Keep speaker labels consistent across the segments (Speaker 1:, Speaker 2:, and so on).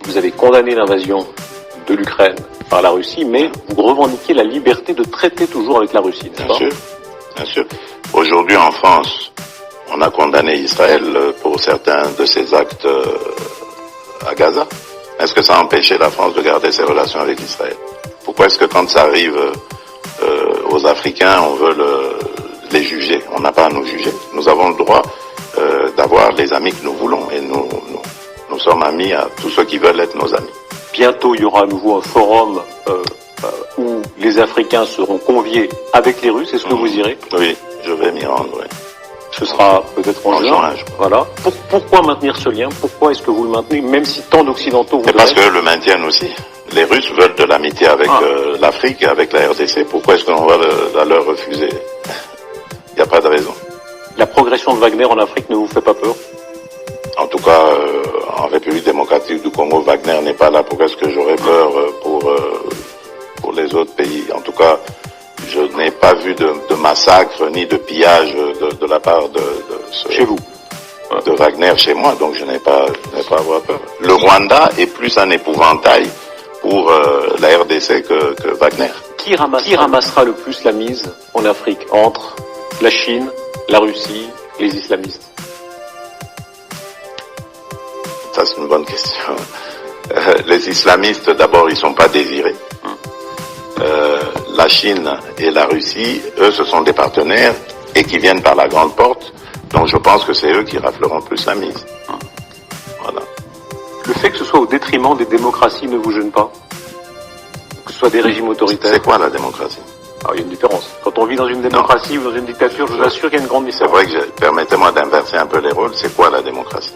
Speaker 1: Vous avez condamné l'invasion de l'Ukraine par la Russie, mais vous revendiquez la liberté de traiter toujours avec la Russie, n'est-ce pas ?
Speaker 2: Bien sûr, bien sûr. Aujourd'hui en France, on a condamné Israël pour certains de ses actes à Gaza. Est-ce que ça a empêché la France de garder ses relations avec Israël? Pourquoi est-ce que quand ça arrive aux Africains, on veut les juger? On n'a pas à nous juger. Nous avons le droit d'avoir les amis que nous voulons et nous sommes amis à tous ceux qui veulent être nos amis.
Speaker 1: Bientôt, il y aura à nouveau un forum où les Africains seront conviés avec les Russes. Est-ce que vous irez?
Speaker 2: Oui, je vais m'y rendre, oui.
Speaker 1: Ce sera peut-être en juin. Voilà. Pourquoi maintenir ce lien? Pourquoi est-ce que vous le maintenez, même si tant d'Occidentaux voudraient?
Speaker 2: C'est parce que le maintiennent aussi. Les Russes veulent de l'amitié avec l'Afrique et avec la RDC. Pourquoi est-ce qu'on va la leur refuser? Il n'y a pas de raison.
Speaker 1: La progression de Wagner en Afrique ne vous fait pas peur?
Speaker 2: En tout cas, en République démocratique du Congo, Wagner n'est pas là. Pourquoi est-ce que j'aurais peur pour les autres pays? En tout cas, je n'ai pas vu de massacre ni de pillage de la part
Speaker 1: chez vous,
Speaker 2: de Wagner chez moi, donc je n'ai pas à avoir peur. Le Rwanda est plus un épouvantail pour la RDC que Wagner.
Speaker 1: Qui ramassera le plus la mise en Afrique entre la Chine, la Russie, les islamistes?
Speaker 2: Ça, c'est une bonne question. Les islamistes, d'abord, ils sont pas désirés. La Chine et la Russie, eux, ce sont des partenaires et qui viennent par la grande porte. Donc, je pense que c'est eux qui rafleront plus la mise. Voilà.
Speaker 1: Le fait que ce soit au détriment des démocraties ne vous gêne pas? Que ce soit des régimes autoritaires?
Speaker 2: C'est quoi la démocratie?
Speaker 1: Alors, il y a une différence. Quand on vit dans une démocratie ou dans une dictature, je vous assure qu'il y a une grande différence.
Speaker 2: C'est vrai que, permettez-moi d'inverser un peu les rôles, c'est quoi la démocratie?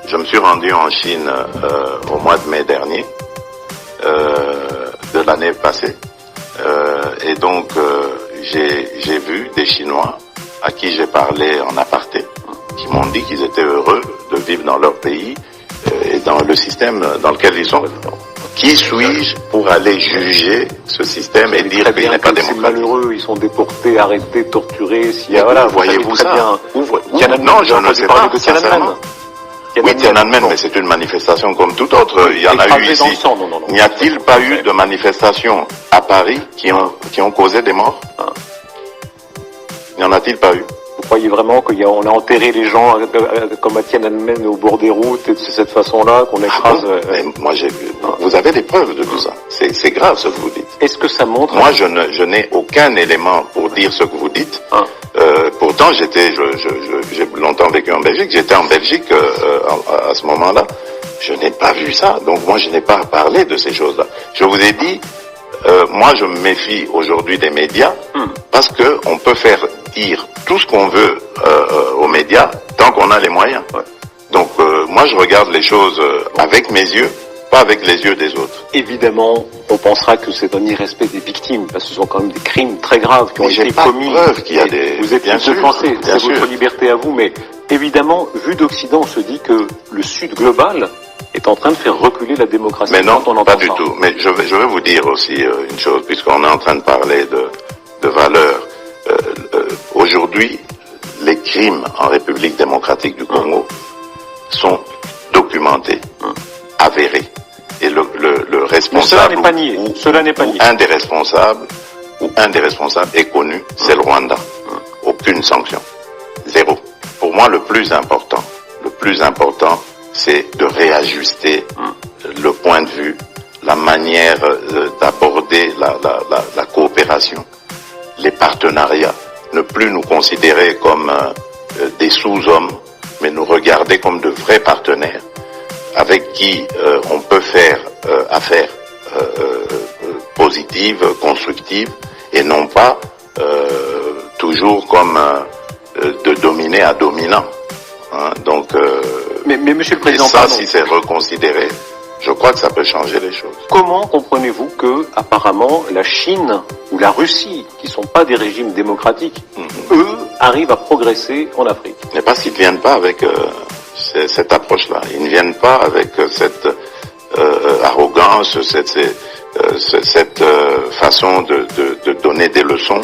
Speaker 2: Je me suis rendu en Chine au mois de mai dernier, de l'année passée, et donc j'ai vu des Chinois à qui j'ai parlé en aparté, qui m'ont dit qu'ils étaient heureux de vivre dans leur pays et dans le système dans lequel ils sont. Qui suis-je pour aller juger ce système et dire qu'il n'est pas démocratique?
Speaker 1: C'est malheureux, ils sont déportés, arrêtés, torturés.
Speaker 2: Voilà, voyez-vous ça? Non, je ne sais pas, sincèrement. Oui, Tiananmen, mais c'est une manifestation comme toute autre. Il y en a eu ici. N'y a-t-il pas eu de manifestations à Paris qui ont causé des morts? N'y en a-t-il pas eu?
Speaker 1: Vous croyez vraiment qu'on a enterré les gens comme à Tiananmen au bord des routes et de cette façon-là qu'on écrase?
Speaker 2: Mais moi, vous avez des preuves de tout ça. C'est grave ce que vous dites.
Speaker 1: Est-ce que ça montre?
Speaker 2: Moi, je n'ai aucun élément pour dire ce que vous dites. Pourtant, j'ai longtemps vécu en Belgique. J'étais en Belgique à ce moment-là. Je n'ai pas vu ça. Donc moi, je n'ai pas parlé de ces choses-là. Je vous ai dit, moi, je me méfie aujourd'hui des médias parce que on peut faire dire tout ce qu'on veut aux médias tant qu'on a les moyens. Donc moi, je regarde les choses avec mes yeux, pas avec les yeux des autres.
Speaker 1: Évidemment, on pensera que c'est un irrespect des victimes, parce que ce sont quand même des crimes très graves qui ont été commis.
Speaker 2: Preuve qu'il y a des...
Speaker 1: Vous êtes bien sûr, c'est votre liberté à vous, mais évidemment, vu d'Occident, on se dit que le Sud global est en train de faire reculer la démocratie.
Speaker 2: Mais non, pas du tout. Mais je vais vous dire aussi une chose, puisqu'on est en train de parler de valeurs. Aujourd'hui, les crimes en République démocratique du Congo sont documentés, avérés. Et le responsable,
Speaker 1: cela n'est pas nié.
Speaker 2: Un des responsables est connu, c'est le Rwanda. Aucune sanction. Zéro. Pour moi, le plus important, c'est de réajuster le point de vue, la manière d'aborder la coopération, les partenariats. Ne plus nous considérer comme des sous-hommes, mais nous regarder comme de vrais partenaires avec qui on peut faire affaire positive, constructive, et non pas toujours comme de dominé à dominant. Donc,
Speaker 1: mais Monsieur le Président,
Speaker 2: et ça, si c'est reconsidéré, je crois que ça peut changer les choses.
Speaker 1: Comment comprenez-vous que, apparemment, la Chine ou la Russie, qui sont pas des régimes démocratiques, eux, arrivent à progresser en Afrique?
Speaker 2: Mais parce qu'ils ne viennent pas avec cette approche-là. Ils ne viennent pas avec cette arrogance, cette façon de donner des leçons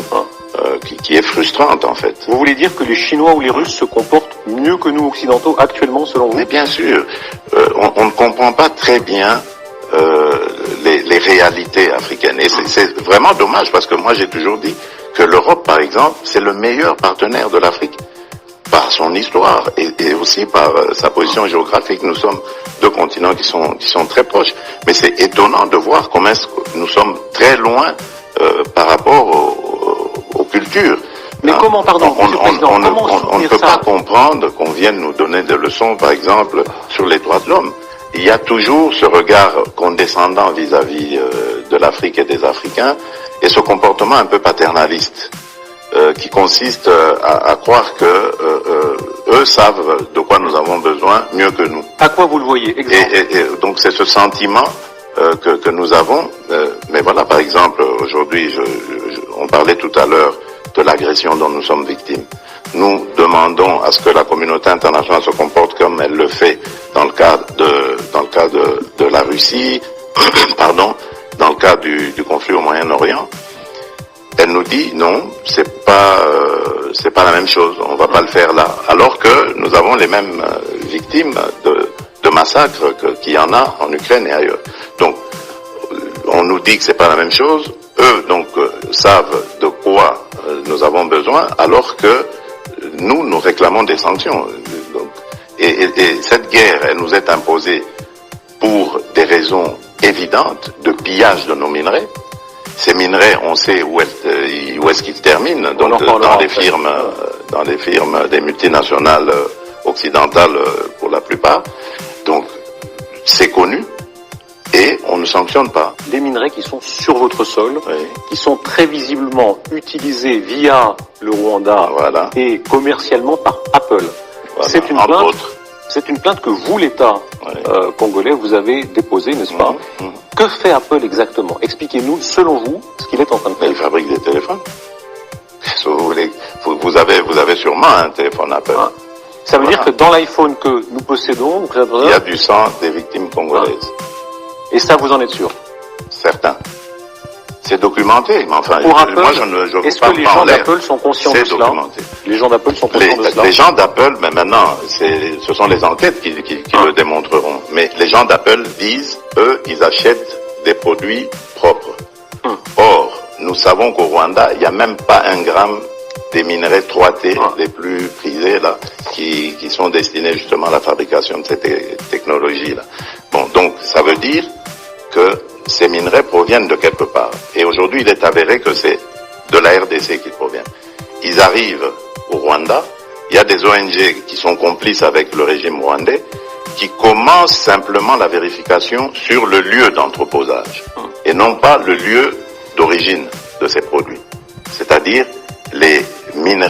Speaker 2: qui est frustrante, en fait.
Speaker 1: Vous voulez dire que les Chinois ou les Russes se comportent mieux que nous, occidentaux, actuellement, selon vous?
Speaker 2: Mais bien sûr. on ne comprend pas très bien les réalités africaines. Et c'est vraiment dommage parce que moi j'ai toujours dit que l'Europe, par exemple, c'est le meilleur partenaire de l'Afrique par son histoire et aussi par sa position géographique. Nous sommes deux continents qui sont très proches. Mais c'est étonnant de voir comment nous sommes très loin par rapport aux cultures.
Speaker 1: Mais comment, pardon,
Speaker 2: on ne peut pas comprendre qu'on vienne nous donner des leçons, par exemple, sur les droits de l'homme. Il y a toujours ce regard condescendant vis-à-vis de l'Afrique et des Africains, et ce comportement un peu paternaliste, qui consiste à croire que eux savent de quoi nous avons besoin mieux que nous.
Speaker 1: À quoi vous le voyez exactement?
Speaker 2: Et donc c'est ce sentiment que nous avons. Mais voilà, par exemple, aujourd'hui, on parlait tout à l'heure de l'agression dont nous sommes victimes. Nous demandons à ce que la communauté internationale se comporte comme elle le fait dans le cas de la Russie, pardon, dans le cas du conflit au Moyen-Orient. Elle nous dit non, c'est pas la même chose, on va pas le faire là. Alors que nous avons les mêmes victimes de massacres qu'il y en a en Ukraine et ailleurs. Donc, on nous dit que c'est pas la même chose. Eux, donc, savent de quoi nous avons besoin, alors que nous réclamons des sanctions. Donc, et cette guerre, elle nous est imposée pour des raisons évidentes de pillage de nos minerais. Ces minerais, on sait où est-ce qu'ils terminent, donc dans les firmes des multinationales occidentales pour la plupart. Donc, c'est connu. Et on ne sanctionne pas.
Speaker 1: Des minerais qui sont sur votre sol,
Speaker 2: oui,
Speaker 1: qui sont très visiblement utilisés via le Rwanda,
Speaker 2: voilà,
Speaker 1: et commercialement par Apple.
Speaker 2: Voilà,
Speaker 1: c'est une plainte que vous, l'État, oui, congolais, vous avez déposée, n'est-ce pas? Que fait Apple exactement? Expliquez-nous, selon vous, ce qu'il est en train de faire.
Speaker 2: Il fabrique des téléphones. Vous avez sûrement un téléphone Apple.
Speaker 1: Ah. Ça veut dire que dans l'iPhone que nous possédons,
Speaker 2: il y a du sang des victimes congolaises.
Speaker 1: Ah. Et ça, vous en êtes sûr?
Speaker 2: Certains. C'est documenté, mais enfin,
Speaker 1: pour Apple,
Speaker 2: moi je
Speaker 1: est-ce que les gens d'Apple sont conscients de cela? Les gens d'Apple sont conscients de cela?
Speaker 2: Les gens d'Apple, mais maintenant, ce sont les enquêtes qui le démontreront. Mais les gens d'Apple disent, eux, ils achètent des produits propres. Or, nous savons qu'au Rwanda, il n'y a même pas un gramme des minerais 3T les plus prisés là, qui sont destinés justement à la fabrication de cette technologie-là. Bon, donc ça veut dire que ces minerais proviennent de quelque part. Et aujourd'hui, il est avéré que c'est de la RDC qu'ils proviennent. Ils arrivent au Rwanda, il y a des ONG qui sont complices avec le régime rwandais, qui commencent simplement la vérification sur le lieu d'entreposage, et non pas le lieu d'origine de ces produits. C'est-à-dire les minerais